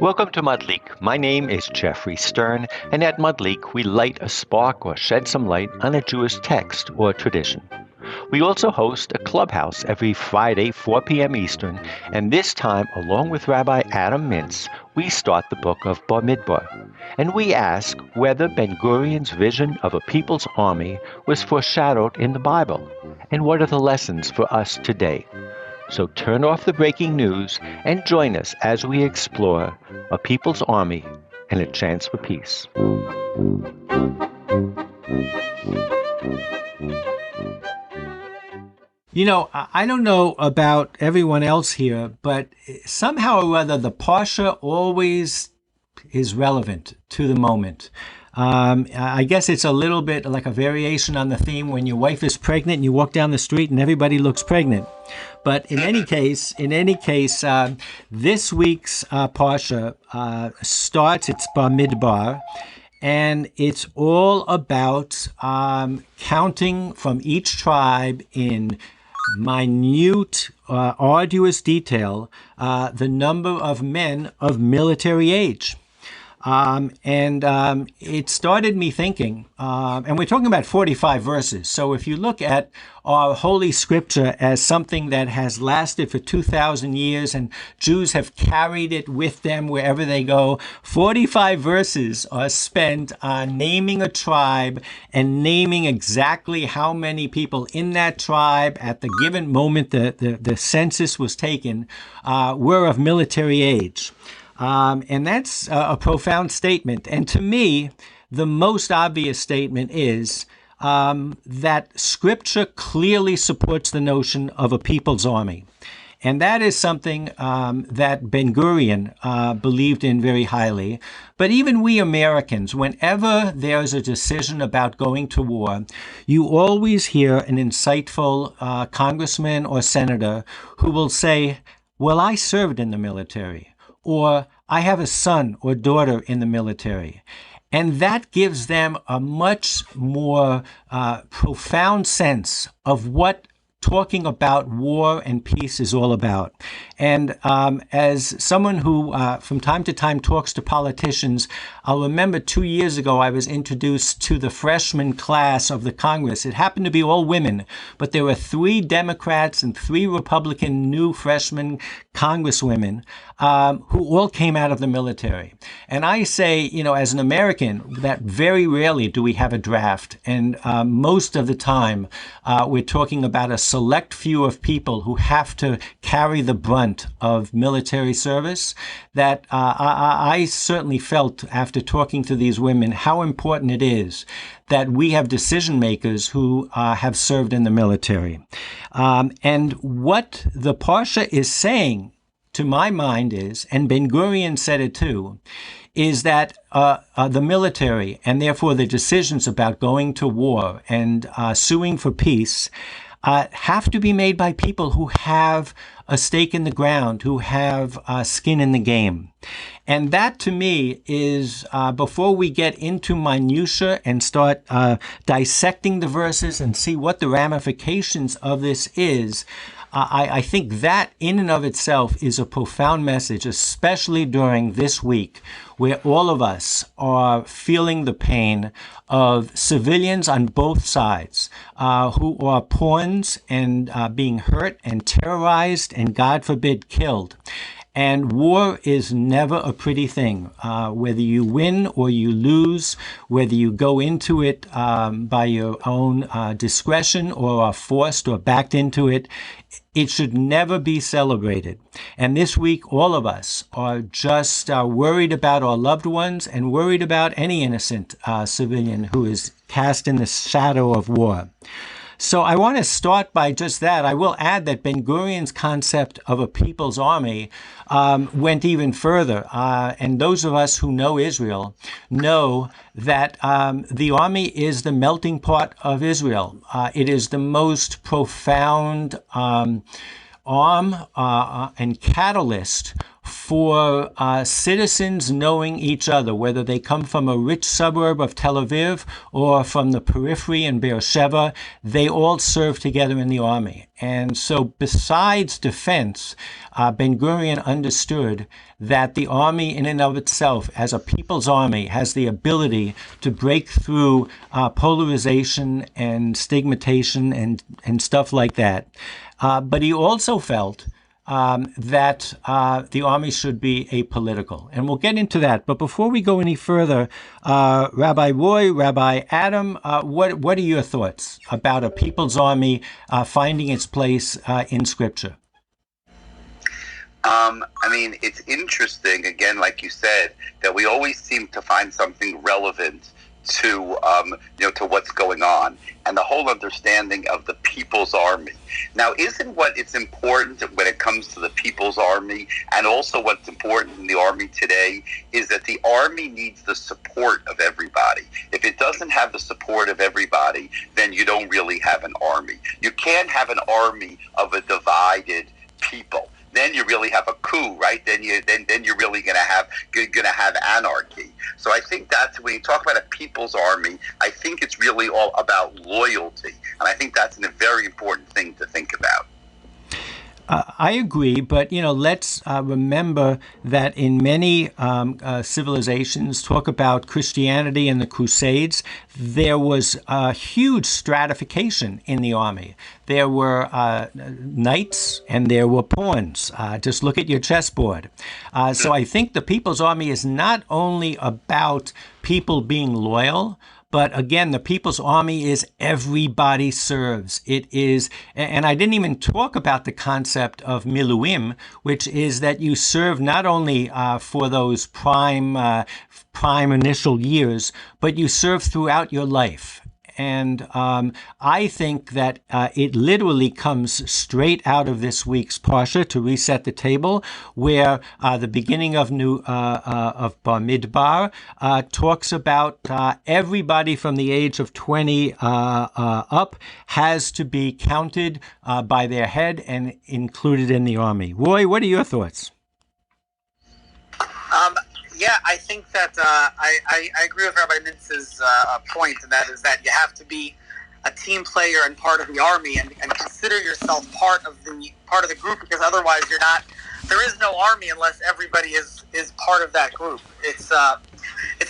Welcome to Mudleak. My name is Jeffrey Stern, and at Mudleak we light a spark or shed some light on a Jewish text or tradition. We also host a clubhouse every Friday, 4 p.m. Eastern, and this time, along with Rabbi Adam Mintz, we start the book of Bamidbar. And we ask whether Ben Gurion's vision of a people's army was foreshadowed in the Bible, and what are the lessons for us today. So turn off the breaking news and join us as we explore a people's army and a chance for peace. You know, I don't know about everyone else here, but somehow or other, the Parsha always is relevant to the moment. I guess it's a little bit like a variation on the theme when your wife is pregnant and you walk down the street and everybody looks pregnant. But in any case, this week's Parsha starts, it's Bamidbar, and it's all about counting from each tribe in minute, arduous detail, the number of men of military age. It started me thinking, and we're talking about 45 verses. So if you look at our Holy Scripture as something that has lasted for 2,000 years and Jews have carried it with them wherever they go, 45 verses are spent on naming a tribe and naming exactly how many people in that tribe at the given moment the census was taken were of military age. And that's a profound statement. And to me, the most obvious statement is that Scripture clearly supports the notion of a people's army. And that is something that Ben Gurion believed in very highly. But even we Americans, whenever there's a decision about going to war, you always hear an insightful congressman or senator who will say, well, I served in the military. Or I have a son or daughter in the military. And that gives them a much more profound sense of what talking about war and peace is all about. And as someone who from time to time talks to politicians, I'll remember 2 years ago I was introduced to the freshman class of the Congress. It happened to be all women, but there were 3 Democrats and 3 Republican new freshman congresswomen who all came out of the military. And I say, you know, as an American, that very rarely do we have a draft. And most of the time, we're talking about a select few of people who have to carry the brunt of military service. That I certainly felt after talking to these women how important it is that we have decision makers who have served in the military. And what the Parsha is saying, to my mind, is, and Ben Gurion said it too, is that the military, and therefore the decisions about going to war and suing for peace, have to be made by people who have a stake in the ground, who have skin in the game. And that, to me, is, before we get into minutia and start dissecting the verses and see what the ramifications of this is, I think that in and of itself is a profound message, especially during this week, where all of us are feeling the pain of civilians on both sides who are pawns and being hurt and terrorized and, God forbid, killed. And war is never a pretty thing, whether you win or you lose, whether you go into it by your own discretion or are forced or backed into it. It should never be celebrated. And this week, all of us are just worried about our loved ones and worried about any innocent civilian who is cast in the shadow of war. So I want to start by just that. I will add that Ben Gurion's concept of a people's army went even further. And those of us who know Israel know that the army is the melting pot of Israel. It is the most profound arm and catalyst for citizens knowing each other, whether they come from a rich suburb of Tel Aviv or from the periphery in Beersheba. They all serve together in the army. And so besides defense, Ben Gurion understood that the army in and of itself, as a people's army, has the ability to break through polarization and stigmatization and stuff like that. But he also felt that the army should be apolitical. And we'll get into that. But before we go any further, Rabbi Roy, Rabbi Adam, what are your thoughts about a people's army finding its place in Scripture? I mean, it's interesting, again, like you said, that we always seem to find something relevant to to what's going on, and the whole understanding of the People's Army. Now, isn't what it's important when it comes to the People's Army, and also what's important in the Army today, is that the Army needs the support of everybody. If it doesn't have the support of everybody, then you don't really have an army. You can't have an army of a divided people. Then you really have a coup, right? Then you're really gonna have anarchy. So I think that's when you talk about a people's army, I think it's really all about loyalty, and I think that's a very important thing to think about. I agree, but let's remember that in many civilizations, talk about Christianity and the Crusades, there was a huge stratification in the army. There were knights and there were pawns. Just look at your chessboard. So I think the People's Army is not only about people being loyal, but again, the People's Army is everybody serves. It is, and I didn't even talk about the concept of miluim, which is that you serve not only for those prime initial years, but you serve throughout your life. And I think that it literally comes straight out of this week's Parsha, to reset the table, where the beginning of Bamidbar talks about everybody from the age of 20 up has to be counted by their head and included in the army. Roy, what are your thoughts? Yeah, I think that I agree with Rabbi Mintz's point, and that is that you have to be a team player and part of the army, and consider yourself part of the group, because otherwise there is no army unless everybody is part of that group. It's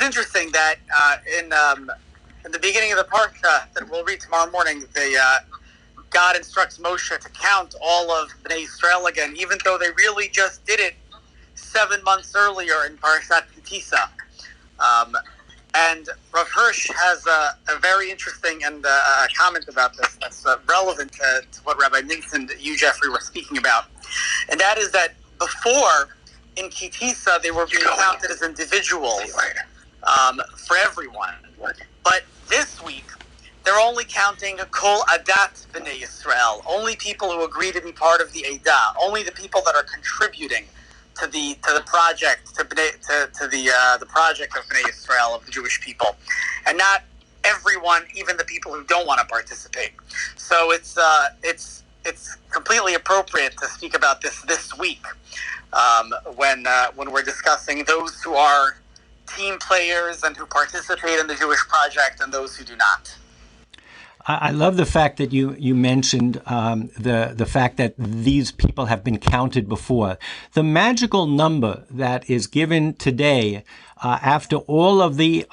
interesting that in the beginning of the parsha that we'll read tomorrow morning, God instructs Moshe to count all of Bnei Israel again, even though they really just did it 7 months earlier in Parshat Kitisa. And Rav Hirsch has a very interesting comment about this that's relevant to what Rabbi Mintz and you, Jeffrey, were speaking about. And that is that before, in Kitisa, they were being counted as individuals for everyone. But this week, they're only counting Kol Adat B'nai Yisrael, only people who agree to be part of the Eidah, only the people that are contributing to the project, to the project of Bnei Israel, of the Jewish people, and not everyone, even the people who don't want to participate. So it's completely appropriate to speak about this week when we're discussing those who are team players and who participate in the Jewish project and those who do not. I love the fact that you mentioned the fact that these people have been counted before. The magical number that is given today after all of the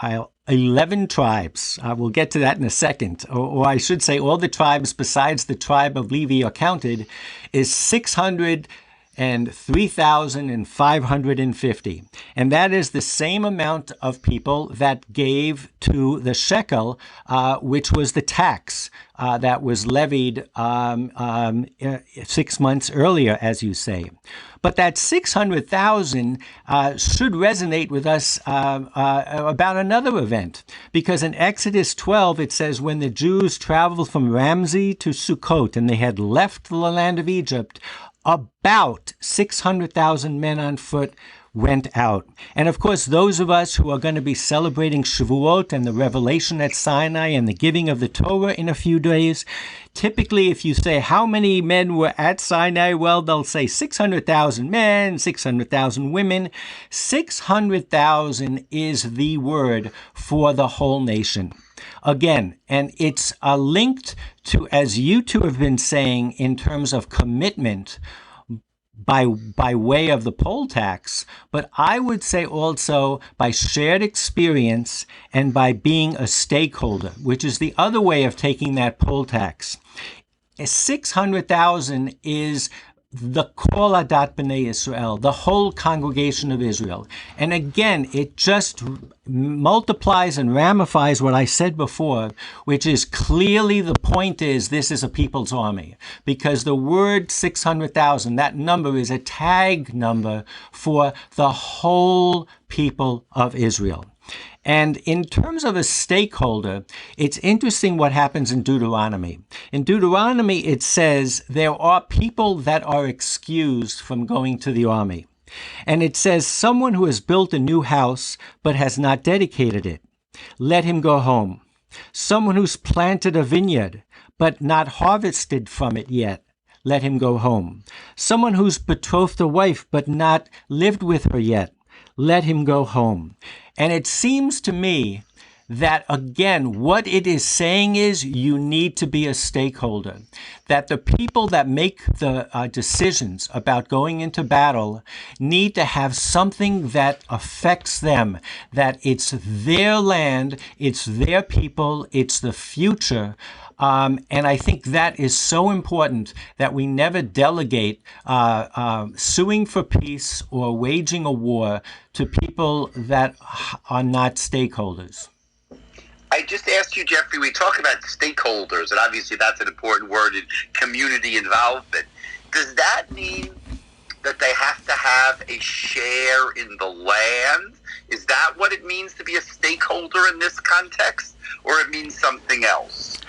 11 tribes, we'll get to that in a second, or I should say all the tribes besides the tribe of Levi are counted, is 603,550. And that is the same amount of people that gave to the shekel, which was the tax that was levied 6 months earlier, as you say. But that 600,000 should resonate with us about another event, because in Exodus 12, it says, when the Jews traveled from Ramsey to Sukkot and they had left the land of Egypt, about 600,000 men on foot went out. And of course, those of us who are going to be celebrating Shavuot and the revelation at Sinai and the giving of the Torah in a few days, typically if you say how many men were at Sinai, well, they'll say 600,000 men, 600,000 women. 600,000 is the word for the whole nation. Again, and it's linked to, as you two have been saying, in terms of commitment by way of the poll tax, but I would say also by shared experience and by being a stakeholder, which is the other way of taking that poll tax. 600,000 is the Kol Adat B'nai Israel, the whole congregation of Israel. And again, it just multiplies and ramifies what I said before, which is clearly the point is this is a people's army. Because the word 600,000, that number is a tag number for the whole people of Israel. And in terms of a stakeholder, it's interesting what happens in Deuteronomy. In Deuteronomy, it says there are people that are excused from going to the army. And it says someone who has built a new house but has not dedicated it, let him go home. Someone who's planted a vineyard but not harvested from it yet, let him go home. Someone who's betrothed a wife but not lived with her yet, let him go home. And it seems to me that, again, what it is saying is you need to be a stakeholder, that the people that make the decisions about going into battle need to have something that affects them, that it's their land, it's their people, it's the future. And I think that is so important that we never delegate suing for peace or waging a war to people that are not stakeholders. I just asked you, Jeffrey, we talk about stakeholders, and obviously that's an important word in community involvement. Does that mean that they have to have a share in the land? Is that what it means to be a stakeholder in this context, or it means something else?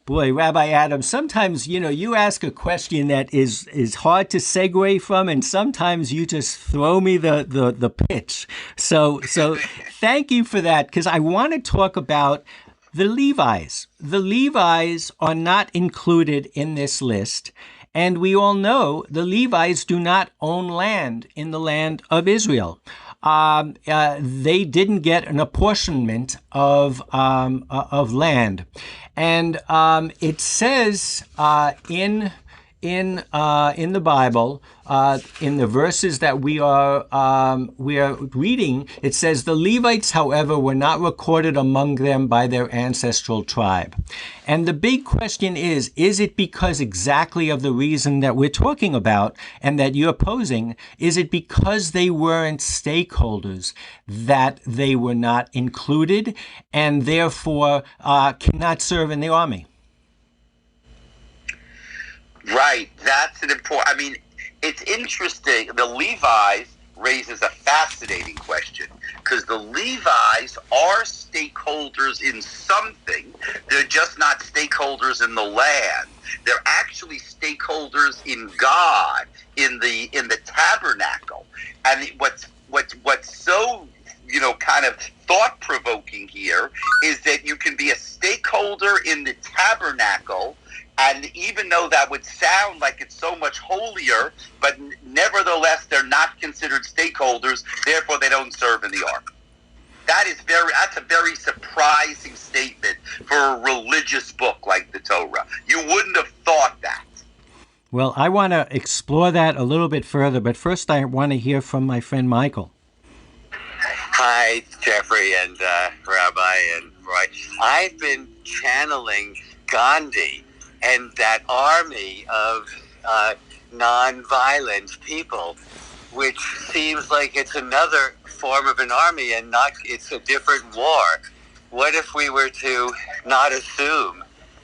Boy, Rabbi Adam, sometimes, you ask a question that is hard to segue from, and sometimes you just throw me the pitch. So thank you for that, because I want to talk about the Levites. The Levites are not included in this list, and we all know the Levites do not own land in the land of Israel. They didn't get an apportionment of land, and it says in the Bible, in the verses that we are reading, it says the Levites, however, were not recorded among them by their ancestral tribe. And the big question is it because exactly of the reason that we're talking about and that you're posing? Is it because they weren't stakeholders that they were not included and therefore cannot serve in the army? Right. That's an important... it's interesting. The Levites raises a fascinating question because the Levites are stakeholders in something. They're just not stakeholders in the land. They're actually stakeholders in God, in the tabernacle. And what's so kind of thought-provoking here is that you can be a stakeholder in the tabernacle. And even though that would sound like it's so much holier, but nevertheless, they're not considered stakeholders, therefore they don't serve in the army. That's a very surprising statement for a religious book like the Torah. You wouldn't have thought that. Well, I want to explore that a little bit further, but first I want to hear from my friend Michael. Hi, Jeffrey and Rabbi and Roy. I've been channeling Gandhi and that army of non-violent people, which seems like it's another form of an army and it's a different war. What if we were to not assume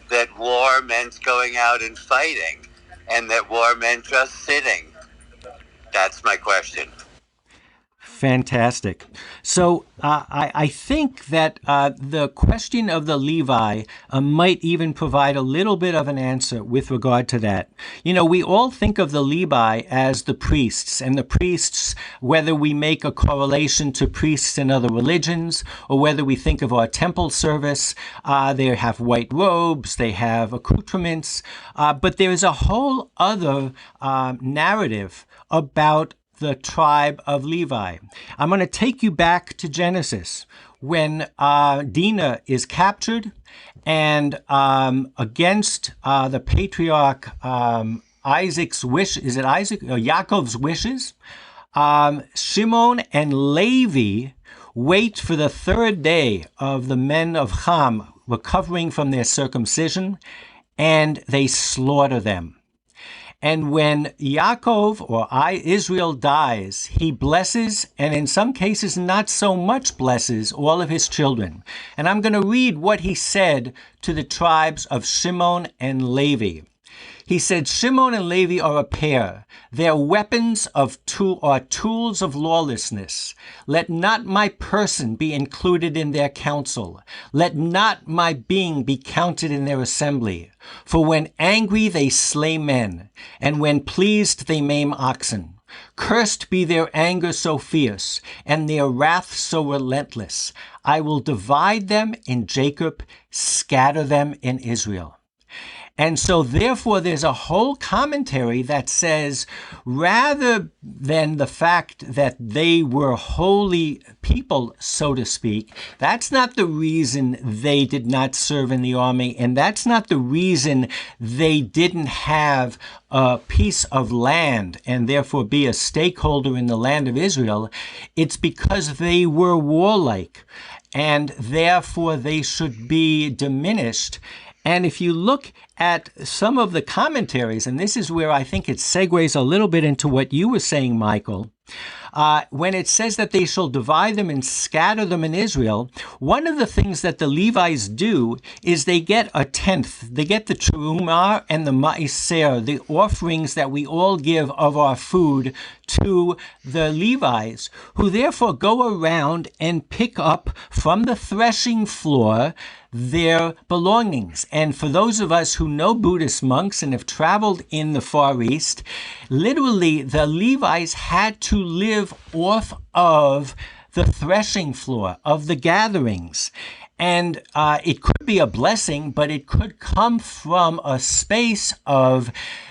that war meant going out and fighting and that war meant just sitting? That's my question. Fantastic. So I think that the question of the Levi might even provide a little bit of an answer with regard to that. You know, we all think of the Levi as the priests, and the priests, whether we make a correlation to priests in other religions or whether we think of our temple service, they have white robes, they have accoutrements, but there is a whole other narrative about the tribe of Levi. I'm going to take you back to Genesis when Dinah is captured and against the patriarch Isaac's wish, is it Isaac or Yaakov's wishes? Shimon and Levi wait for the third day of the men of Ham recovering from their circumcision, and they slaughter them. And when Yaakov or Israel dies, he blesses, and in some cases not so much blesses, all of his children. And I'm going to read what he said to the tribes of Shimon and Levi. He said, Shimon and Levi are a pair. Their weapons are tools of lawlessness. Let not my person be included in their council. Let not my being be counted in their assembly. For when angry they slay men, and when pleased they maim oxen. Cursed be their anger so fierce, and their wrath so relentless. I will divide them in Jacob, scatter them in Israel. And so therefore there's a whole commentary that says rather than the fact that they were holy people, so to speak, that's not the reason they did not serve in the army, and that's not the reason they didn't have a piece of land and therefore be a stakeholder in the land of Israel. It's because they were warlike, and therefore they should be diminished. And if you look at some of the commentaries, and this is where I think it segues a little bit into what you were saying, Michael, when it says that they shall divide them and scatter them in Israel, one of the things that the Levites do is they get a tenth. They get the terumah and the ma'aser, the offerings that we all give of our food to the Levites, who therefore go around and pick up from the threshing floor their belongings. And for those of us who know Buddhist monks and have traveled in the Far East, literally the Levites had to live off of the threshing floor, of the gatherings. And it could be a blessing, but it could come from a space of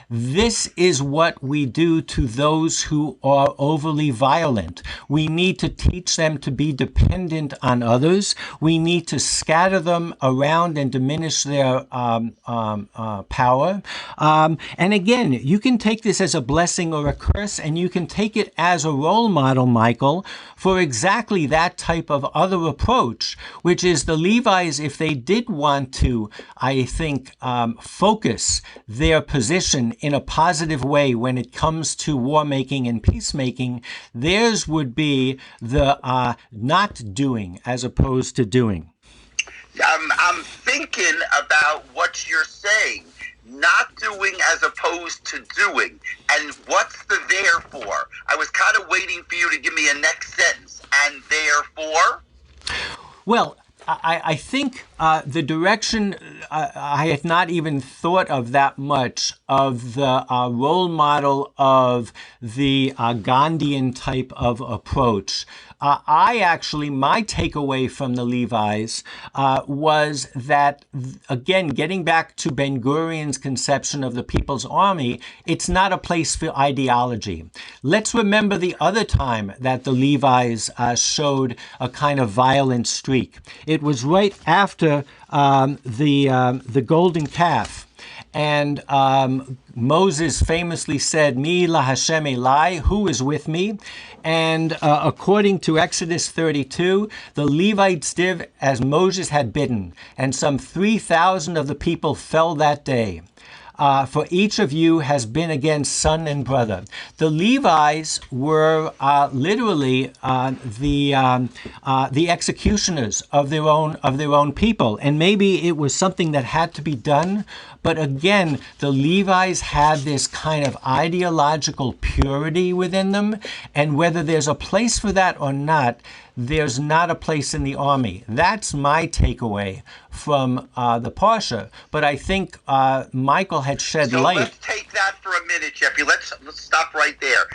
this is what we do to those who are overly violent. We need to teach them to be dependent on others. We need to scatter them around and diminish their power. And again, you can take this as a blessing or a curse, and you can take it as a role model, Michael, for exactly that type of other approach, which is the Levites, if they did want to, I think, focus their position in a positive way when it comes to war making and peacemaking, theirs would be the not doing as opposed to doing. I'm thinking about what you're saying. Not doing as opposed to doing. And what's the therefore? I was kind of waiting for you to give me a next sentence. And therefore? Well, I think the direction, I had not even thought of that much of the role model of the Gandhian type of approach. My takeaway from the Levites was that, again, getting back to Ben Gurion's conception of the People's Army, it's not a place for ideology. Let's remember the other time that the Levites showed a kind of violent streak. It was right after the golden calf. And Moses famously said, Mi la Hashem Elai, who is with me? And according to Exodus 32, the Levites did as Moses had bidden, and some 3,000 of the people fell that day. for each of you has been against son and brother. The Levites were literally the executioners of their own people, and maybe it was something that had to be done. But again, the Levites had this kind of ideological purity within them, and whether there's a place for that or not, there's not a place in the army. That's my takeaway from the Parsha. But I think Michael had shed light. Let's take that for a minute, Jeffrey. Let's stop right there.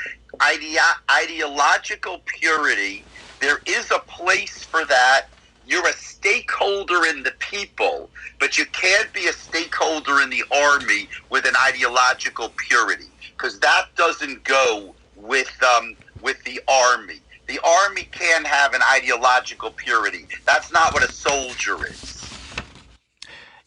Ideological purity, there is a place for that. You're a stakeholder in the people, but you can't be a stakeholder in the army with an ideological purity, because that doesn't go with the army. The army can have an ideological purity. That's not what a soldier is.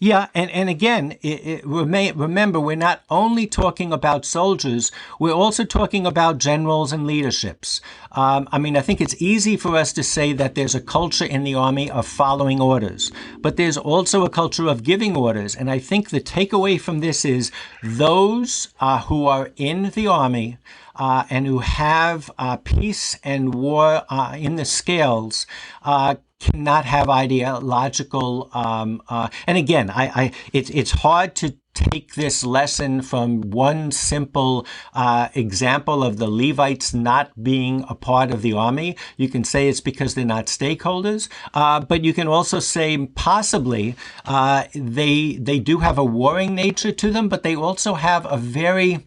Yeah, and again, remember, we're not only talking about soldiers, we're also talking about generals and leaderships. I think it's easy for us to say that there's a culture in the army of following orders, but there's also a culture of giving orders. And I think the takeaway from this is those who are in the army and who have peace and war in the scales cannot have ideological, and again, it's hard to take this lesson from one simple example of the Levites not being a part of the army. You can say it's because they're not stakeholders, but you can also say possibly they do have a warring nature to them, but they also have a very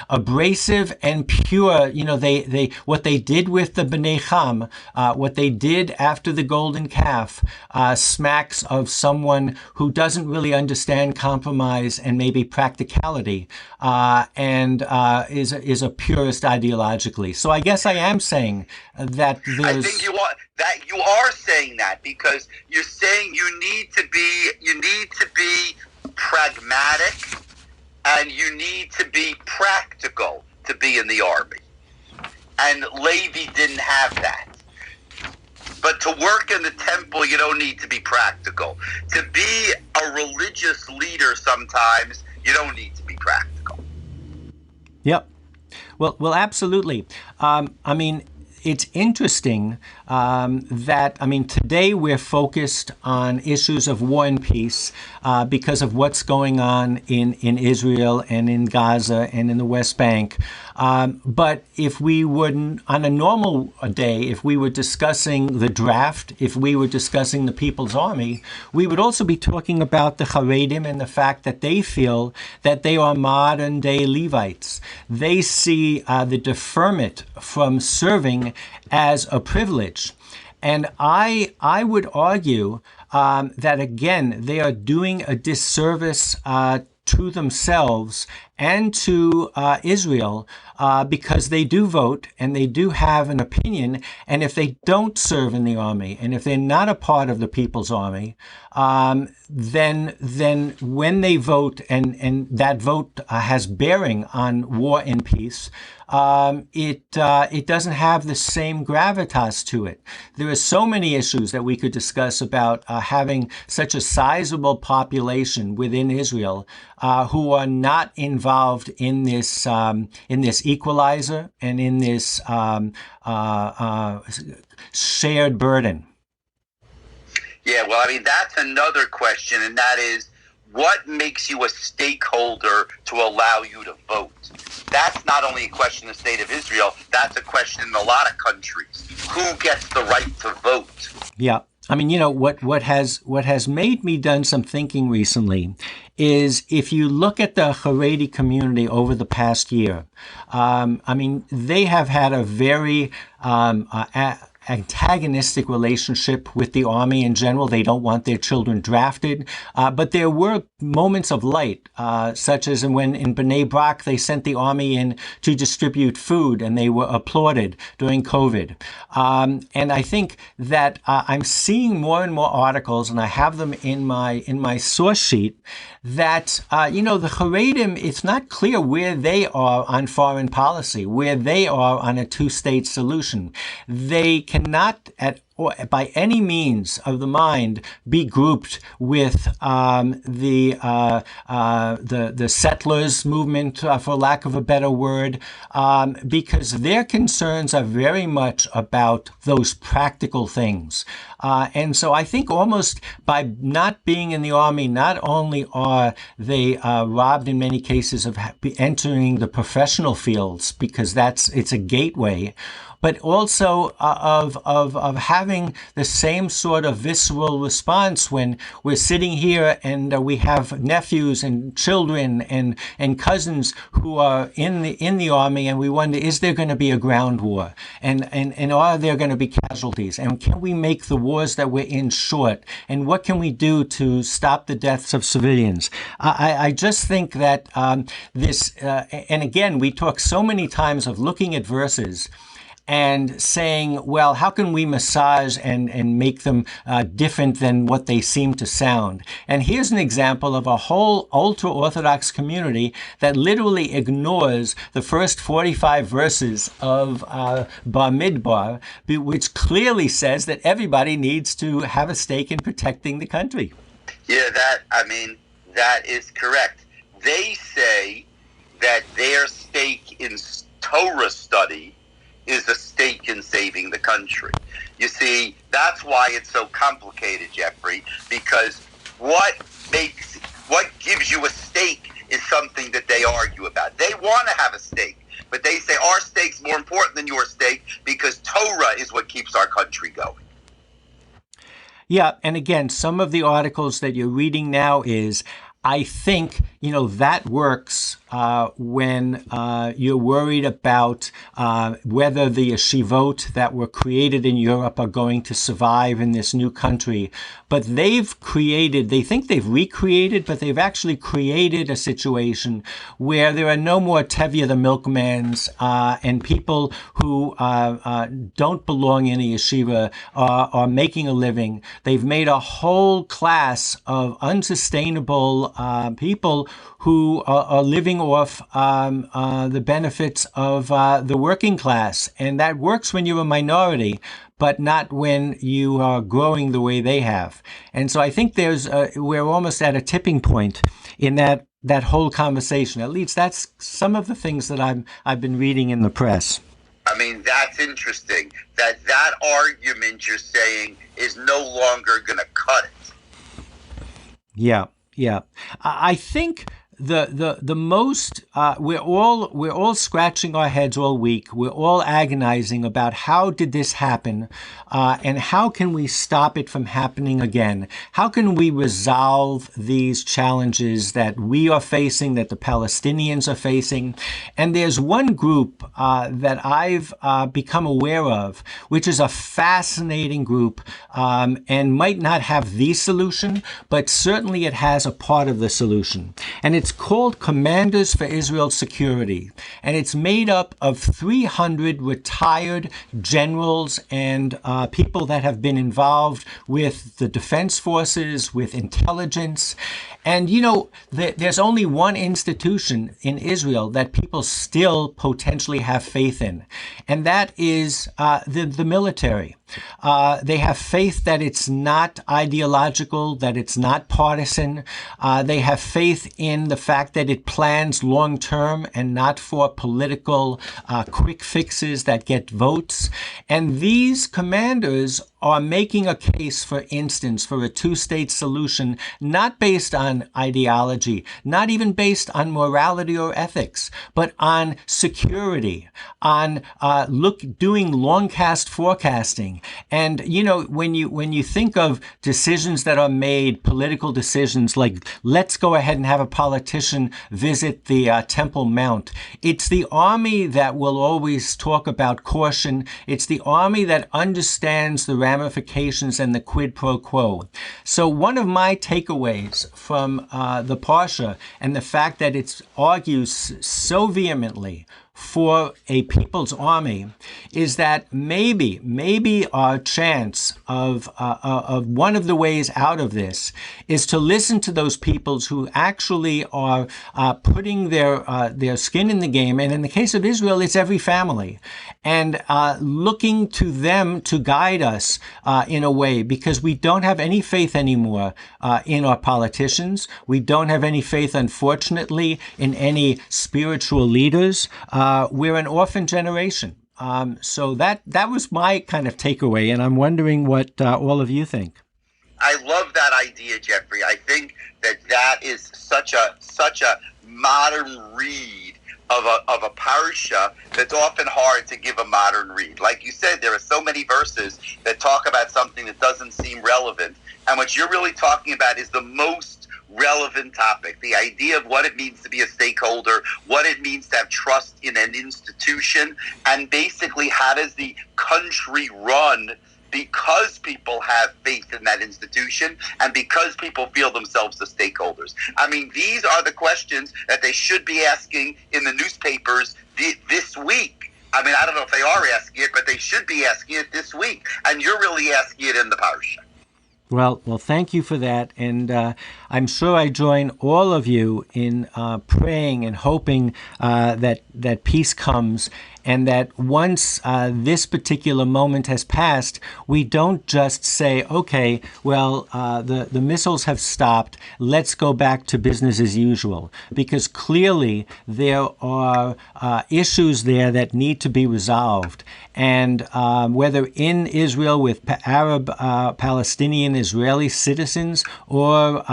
abrasive and pure, they what they did with the Bnei Cham, what they did after the golden calf, smacks of someone who doesn't really understand compromise and maybe practicality, and is a purist ideologically. So I guess I am saying that there's. I think you are saying that because you're saying you need to be pragmatic and you need to be practical to be in the army. And Levi didn't have that. But to work in the temple, you don't need to be practical. To be a religious leader sometimes, you don't need to be practical. Yep. Well, absolutely. It's interesting that, today we're focused on issues of war and peace because of what's going on in Israel and in Gaza and in the West Bank. But if we wouldn't, on a normal day, if we were discussing the draft, if we were discussing the People's Army, we would also be talking about the Haredim and the fact that they feel that they are modern-day Levites. They see the deferment from serving as a privilege. And I would argue that, again, they are doing a disservice to themselves and to Israel because they do vote and they do have an opinion. And if they don't serve in the army and if they're not a part of the People's Army, then when they vote and that vote has bearing on war and peace, it doesn't have the same gravitas to it. There are so many issues that we could discuss about having such a sizable population within Israel who are not involved in this equalizer and in this shared burden. Yeah, well, that's another question, and that is, what makes you a stakeholder to allow you to vote? That's not only a question in the state of Israel, that's a question in a lot of countries. Who gets the right to vote? Yeah. What has made me done some thinking recently is if you look at the Haredi community over the past year, they have had a very antagonistic relationship with the army in general. They don't want their children drafted. But there were moments of light, such as when in Bnei Brak, they sent the army in to distribute food and they were applauded during COVID. And I think that I'm seeing more and more articles, and I have them in my source sheet, that, the Haredim, it's not clear where they are on foreign policy, where they are on a two-state solution. They cannot or by any means of the mind be grouped with the settlers movement, for lack of a better word, because their concerns are very much about those practical things. And so I think almost by not being in the army, not only are they robbed in many cases of entering the professional fields, because it's a gateway, but also of having the same sort of visceral response when we're sitting here and we have nephews and children and cousins who are in the army, and we wonder, is there going to be a ground war, and are there going to be casualties, and can we make the wars that we're in short, and what can we do to stop the deaths of civilians? I just think that this, and again, we talk so many times of looking at verses and saying, well, how can we massage and make them different than what they seem to sound? And here's an example of a whole ultra-Orthodox community that literally ignores the first 45 verses of Bamidbar, which clearly says that everybody needs to have a stake in protecting the country. Yeah, that is correct. They say that their stake in Torah study is a stake in saving the country. You see, that's why it's so complicated, Jeffrey, because what gives you a stake is something that they argue about. They want to have a stake, but they say our stake's more important than your stake because Torah is what keeps our country going. Yeah, and again, some of the articles that you're reading now is, I think, that works when you're worried about whether the yeshivot that were created in Europe are going to survive in this new country. But they think they've recreated, but they've actually created a situation where there are no more Tevye the milkmans, and people who don't belong in a yeshiva are making a living. They've made a whole class of unsustainable people who are living off the benefits of the working class. And that works when you're a minority, but not when you are growing the way they have. And so I think we're almost at a tipping point in that whole conversation. At least that's some of the things that I've been reading in the press. I mean, that's interesting. That argument you're saying is no longer going to cut it. Yeah. I think the most we're all scratching our heads all week. We're all agonizing about how did this happen, and how can we stop it from happening again? How can we resolve these challenges that we are facing, that the Palestinians are facing? And there's one group that I've become aware of, which is a fascinating group, and might not have the solution, but certainly it has a part of the solution. And it's called Commanders for Israel's Security, and it's made up of 300 retired generals and people that have been involved with the defense forces, with intelligence. And, there's only one institution in Israel that people still potentially have faith in, and that is the military. They have faith that it's not ideological, that it's not partisan. They have faith in the fact that it plans long-term and not for political quick fixes that get votes. And these commanders are making a case, for instance, for a two-state solution, not based on ideology, not even based on morality or ethics, but on security, on doing long-cast forecasting. And, when you think of decisions that are made, political decisions like, let's go ahead and have a politician visit the Temple Mount, it's the army that will always talk about caution. It's the army that understands the ramifications and the quid pro quo. So one of my takeaways from the Parsha, and the fact that it argues so vehemently for a people's army is that maybe our chance of one of the ways out of this is to listen to those peoples who actually are putting their skin in the game. And in the case of Israel, it's every family. And looking to them to guide us in a way, because we don't have any faith anymore in our politicians. We don't have any faith, unfortunately, in any spiritual leaders. We're an orphan generation. So that was my kind of takeaway, and I'm wondering what all of you think. I love that idea, Jeffrey. I think that is such a modern read of a parsha that's often hard to give a modern read. Like you said, there are so many verses that talk about something that doesn't seem relevant, and what you're really talking about is the most relevant topic, the idea of what it means to be a stakeholder, what it means to have trust in an institution, and basically how does the country run because people have faith in that institution and because people feel themselves as stakeholders. I mean, these are the questions that they should be asking in the newspapers this week. I mean, I don't know if they are asking it, but they should be asking it this week. And you're really asking it in the parsha. Well, thank you for that, and I'm sure I join all of you in praying and hoping that peace comes, and that once this particular moment has passed, we don't just say, okay, well, the missiles have stopped, let's go back to business as usual, because clearly there are issues there that need to be resolved. And whether in Israel with Arab, Palestinian, Israeli citizens, or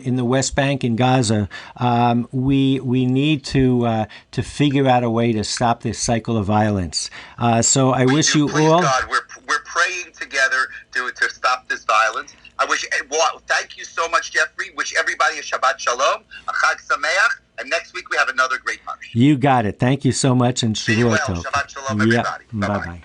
in the West Bank in Gaza, we need to figure out a way to stop this cycle of violence. So I wish you all. God, we're praying together to stop this violence. I wish. Well, thank you so much, Jeffrey. Wish everybody a Shabbat Shalom, a Chag Sameach, and next week we have another great parsha. You got it. Thank you so much, and Shavua Be well. Tov. Shabbat Shalom, everybody. Bye bye.